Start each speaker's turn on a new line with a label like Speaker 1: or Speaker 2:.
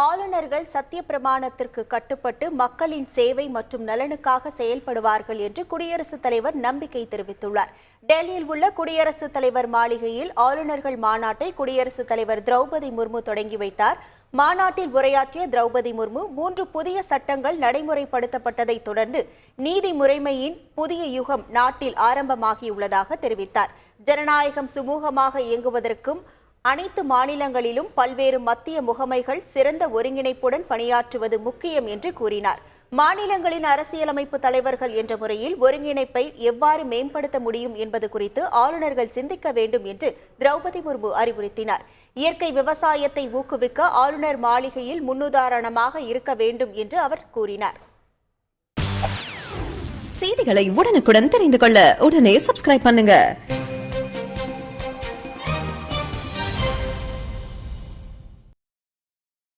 Speaker 1: ஆளுநர்கள் சத்திய பிரமாணத்திற்கு கட்டுப்பட்டு மக்களின் சேவை மற்றும் நலனுக்காக செயல்படுவார்கள் என்று குடியரசுத் தலைவர் நம்பிக்கை தெரிவித்துள்ளார். டெல்லியில் உள்ள குடியரசுத் தலைவர் மாளிகையில் ஆளுநர்கள் மாநாட்டை குடியரசுத் தலைவர் திரௌபதி முர்மு தொடங்கி வைத்தார். மாநாட்டில் உரையாற்றிய திரௌபதி முர்மு 3 புதிய சட்டங்கள் நடைமுறைப்படுத்தப்பட்டதை தொடர்ந்து நீதி முறைமையின் புதிய யுகம் நாட்டில் ஆரம்பமாகியுள்ளதாக தெரிவித்தார். ஜனநாயகம் சுமூகமாக இயங்குவதற்கும் அனைத்து மாநிலங்களிலும் பல்வேறு மத்திய முகமைகள் சிறந்த ஒருங்கிணைப்புடன் பணியாற்றுவது முக்கியம் என்று கூறினார். மாநிலங்களின் அரசியலமைப்பு தலைவர்கள் என்ற முறையில் ஒருங்கிணைப்பை எவ்வாறு மேம்படுத்த முடியும் என்பது குறித்து ஆளுநர்கள் சிந்திக்க வேண்டும் என்று திரௌபதி முர்மு அறிவுறுத்தினார். இயற்கை விவசாயத்தை ஊக்குவிக்க ஆளுநர் மாளிகையில் முன்னுதாரணமாக இருக்க வேண்டும் என்று அவர் கூறினார்.
Speaker 2: செய்திகளை உடனுக்குடன் தெரிந்து கொள்ள உடனே சப்ஸ்கிரைப் பண்ணுங்க.